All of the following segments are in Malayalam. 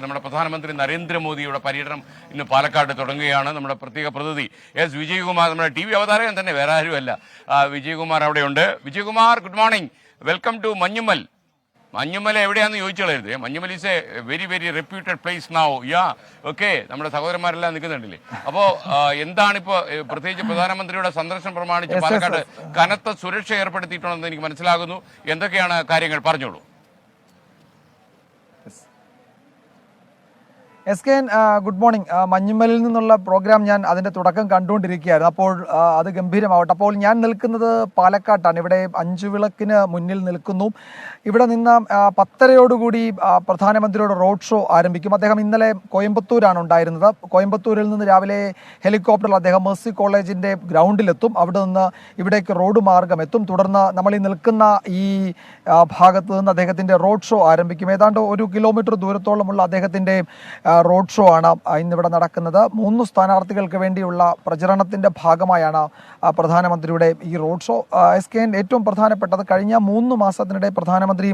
നമ്മുടെ പ്രധാനമന്ത്രി നരേന്ദ്രമോദിയുടെ പര്യടനം ഇന്ന് പാലക്കാട് തുടങ്ങുകയാണ്. നമ്മുടെ പ്രത്യേക പ്രതിനിധി എസ് വിജയകുമാർ, നമ്മുടെ ടി വി അവതാരകൻ തന്നെ, വേറെ ആരുമല്ല, വിജയകുമാർ അവിടെയുണ്ട്. Vijayakumar, good morning, welcome to Manjummel. Manjumala എവിടെയാണെന്ന് ചോദിച്ചോളരുത്. Manjummel is a very very reputed place now. Okay, നമ്മുടെ സഹോദരന്മാരെല്ലാം നിൽക്കുന്നുണ്ടല്ലേ. അപ്പോൾ എന്താണിപ്പോൾ പ്രത്യേകിച്ച് പ്രധാനമന്ത്രിയുടെ സന്ദർശനം പ്രമാണിച്ച് പാലക്കാട് കനത്ത സുരക്ഷ ഏർപ്പെടുത്തിയിട്ടുണ്ടെന്ന് എനിക്ക് മനസ്സിലാകുന്നു. എന്തൊക്കെയാണ് കാര്യങ്ങൾ, പറഞ്ഞോളൂ. SKN, good morning. മഞ്ഞുമലിൽ നിന്നുള്ള പ്രോഗ്രാം ഞാൻ അതിൻ്റെ തുടക്കം കണ്ടുകൊണ്ടിരിക്കുകയായിരുന്നു. അപ്പോൾ അത് ഗംഭീരമാവട്ടെ. അപ്പോൾ ഞാൻ നിൽക്കുന്നത് പാലക്കാട്ടാണ്. ഇവിടെ അഞ്ചുവിളക്കിന് മുന്നിൽ നിൽക്കുന്നു. ഇവിടെ നിന്ന് 10:30 പ്രധാനമന്ത്രിയുടെ റോഡ് ഷോ ആരംഭിക്കും. അദ്ദേഹം ഇന്നലെ കോയമ്പത്തൂരാണ് ഉണ്ടായിരുന്നത്. കോയമ്പത്തൂരിൽ നിന്ന് രാവിലെ ഹെലികോപ്റ്ററിൽ അദ്ദേഹം മേഴ്സി കോളേജിൻ്റെ ഗ്രൗണ്ടിലെത്തും. അവിടെ നിന്ന് ഇവിടേക്ക് റോഡ് മാർഗം എത്തും. തുടർന്ന് നമ്മൾ ഈ നിൽക്കുന്ന ഈ ഭാഗത്ത് നിന്ന് അദ്ദേഹത്തിൻ്റെ റോഡ് ഷോ ആരംഭിക്കും. ഏതാണ്ട് 1 കിലോമീറ്റർ ദൂരത്തോളമുള്ള അദ്ദേഹത്തിൻ്റെ റോഡ് ഷോ ആണ് ഇന്നിവിടെ നടക്കുന്നത്. 3 സ്ഥാനാർത്ഥികൾക്ക് വേണ്ടിയുള്ള പ്രചരണത്തിന്റെ ഭാഗമായാണ് പ്രധാനമന്ത്രിയുടെ ഈ റോഡ് ഷോ. SKN, ഏറ്റവും പ്രധാനപ്പെട്ടത്, കഴിഞ്ഞ 3 മാസത്തിനിടെ പ്രധാനമന്ത്രി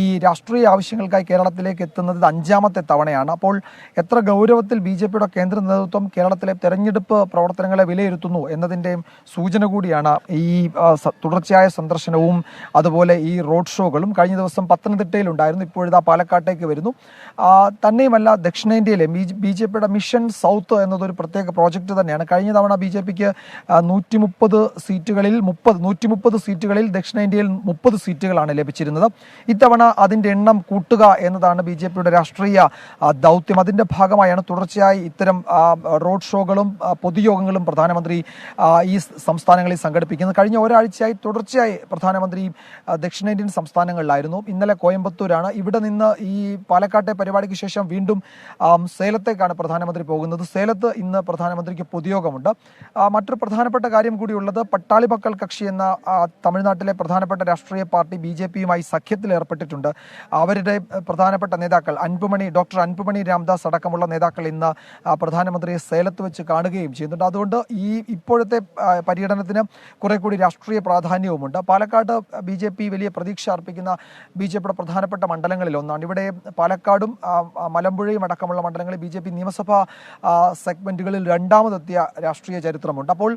ഈ രാഷ്ട്രീയ ആവശ്യങ്ങൾക്കായി കേരളത്തിലേക്ക് എത്തുന്നത് 5ാമത്തെ തവണയാണ്. അപ്പോൾ എത്ര ഗൗരവത്തിൽ BJPയുടെ കേന്ദ്ര നേതൃത്വം കേരളത്തിലെ തെരഞ്ഞെടുപ്പ് പ്രവർത്തനങ്ങളെ വിലയിരുത്തുന്നു എന്നതിൻ്റെ സൂചന കൂടിയാണ് ഈ തുടർച്ചയായ സന്ദർശനവും അതുപോലെ ഈ റോഡ് ഷോകളും. കഴിഞ്ഞ ദിവസം പത്തനംതിട്ടയിലുണ്ടായിരുന്നു, ഇപ്പോഴിതാ പാലക്കാട്ടേക്ക് വരുന്നു. തന്നെയുമല്ല, ദക്ഷിണേന്ത്യയിലെ BJPയുടെ മിഷൻ സൗത്ത് എന്നതൊരു പ്രത്യേക പ്രോജക്റ്റ് തന്നെയാണ്. കഴിഞ്ഞ തവണ BJPക്ക് 130 സീറ്റുകളിൽ ദക്ഷിണേന്ത്യയിൽ 30 സീറ്റുകളാണ് ലഭിച്ചിരുന്നത്. ഇത്തവണ അതിൻ്റെ എണ്ണം കൂട്ടുക എന്നതാണ് BJPയുടെ രാഷ്ട്രീയ ദൗത്യം. അതിൻ്റെ ഭാഗമായാണ് തുടർച്ചയായി ഇത്തരം റോഡ് ഷോകളും പൊതുയോഗങ്ങളും പ്രധാനമന്ത്രി ഈ സംസ്ഥാനങ്ങളിൽ സംഘടിപ്പിക്കുന്നത്. കഴിഞ്ഞ ഒരാഴ്ചയായി തുടർച്ചയായി പ്രധാനമന്ത്രി ദക്ഷിണേന്ത്യൻ സംസ്ഥാനങ്ങളിലായിരുന്നു. ഇന്നലെ കോയമ്പത്തൂരാണ്. ഇവിടെ നിന്ന് ഈ പാലക്കാട്ടെ പരിപാടിക്ക് ശേഷം വീണ്ടും സേലത്തേക്കാണ് പ്രധാനമന്ത്രി പോകുന്നത്. സേലത്ത് ഇന്ന് പ്രധാനമന്ത്രിക്ക് പൊതുയോഗമുണ്ട്. മറ്റൊരു പ്രധാനപ്പെട്ട കാര്യം കൂടിയുള്ളത്, പട്ടാളി മക്കൾ കക്ഷി എന്ന തമിഴ്നാട്ടിലെ പ്രധാനപ്പെട്ട രാഷ്ട്രീയ പാർട്ടി BJPയുമായി സഖ്യത്തിൽ ഏർപ്പെട്ടിട്ടുണ്ട്. അവരുടെ പ്രധാനപ്പെട്ട നേതാക്കൾ ഡോക്ടർ അൻപുമണി രാംദാസ് അടക്കമുള്ള നേതാക്കൾ ഇന്ന് പ്രധാനമന്ത്രിയെ സേലത്ത് വെച്ച് കാണുകയും ചെയ്യുന്നുണ്ട്. അതുകൊണ്ട് ഈ ഇപ്പോഴത്തെ പര്യടനത്തിന് കുറെ കൂടി രാഷ്ട്രീയ പ്രാധാന്യവുമുണ്ട്. പാലക്കാട് BJP വലിയ പ്രതീക്ഷ അർപ്പിക്കുന്ന BJPയുടെ പ്രധാനപ്പെട്ട മണ്ഡലങ്ങളിൽ ഒന്നാണ്. ഇവിടെ പാലക്കാടും മലമ്പുഴയും അടക്കമുള്ള മണ്ഡലങ്ങളിൽ BJP നിയമസഭാ സെഗ്മെന്റുകളിൽ 2ാമതെത്തിയ രാഷ്ട്രീയ ചരിത്രമുണ്ട്. അപ്പോൾ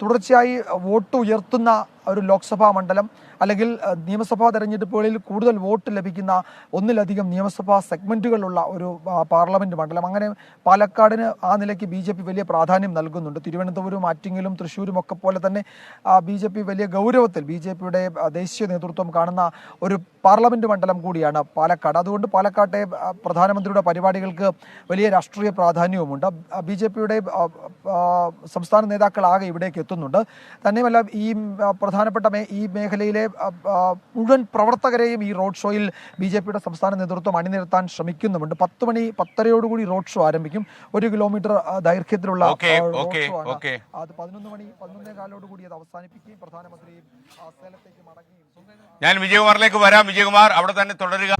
തുടർച്ചയായി വോട്ട് ഉയർത്തുന്ന ഒരു ലോക്സഭാ മണ്ഡലം അല്ലെങ്കിൽ നിയമസഭാ തെരഞ്ഞെടുപ്പുകളിൽ കൂടുതൽ വോട്ട് ലഭിക്കുന്ന ഒന്നിലധികം നിയമസഭാ സെഗ്മെന്റുകളുള്ള ഒരു പാർലമെന്റ് മണ്ഡലം, അങ്ങനെ പാലക്കാടിന് ആ നിലയ്ക്ക് BJP വലിയ പ്രാധാന്യം നൽകുന്നുണ്ട്. തിരുവനന്തപുരം, ആറ്റിങ്ങലും തൃശ്ശൂരും ഒക്കെ പോലെ തന്നെ BJP വലിയ ഗൗരവത്തിൽ BJPയുടെ ദേശീയ നേതൃത്വം കാണുന്ന ഒരു പാർലമെന്റ് മണ്ഡലം കൂടിയാണ് പാലക്കാട്. അതുകൊണ്ട് പാലക്കാട്ടെ പ്രധാനമന്ത്രിയുടെ പരിപാടികൾക്ക് വലിയ രാഷ്ട്രീയ പ്രാധാന്യവുമുണ്ട്. BJPയുടെ സംസ്ഥാന നേതാക്കളാകെ ഇവിടേക്ക് എത്തുന്നുണ്ട്. തന്നെയുമല്ല, ഈ പ്രധാനപ്പെട്ട ഈ മേഖലയിലെ മുഴുവൻ പ്രവർത്തകരെയും ഈ റോഡ് ഷോയിൽ BJPയുടെ സംസ്ഥാന നേതൃത്വം അണിനിരത്താൻ ശ്രമിക്കുന്നുമുണ്ട്. 10:30 റോഡ് ഷോ ആരംഭിക്കും. 1 കിലോമീറ്റർ ദൈർഘ്യത്തിലുള്ള റോഡ് ഷോ ആണ്. അത് 11:15 അത് അവസാനിപ്പിക്കുകയും പ്രധാനമന്ത്രി സേലത്തേക്ക് മടങ്ങുകയും. ഞാൻ വിജയകുമാറിലേക്ക് വരാം. വിജയകുമാർ, അവിടെ തന്നെ തുടരുക.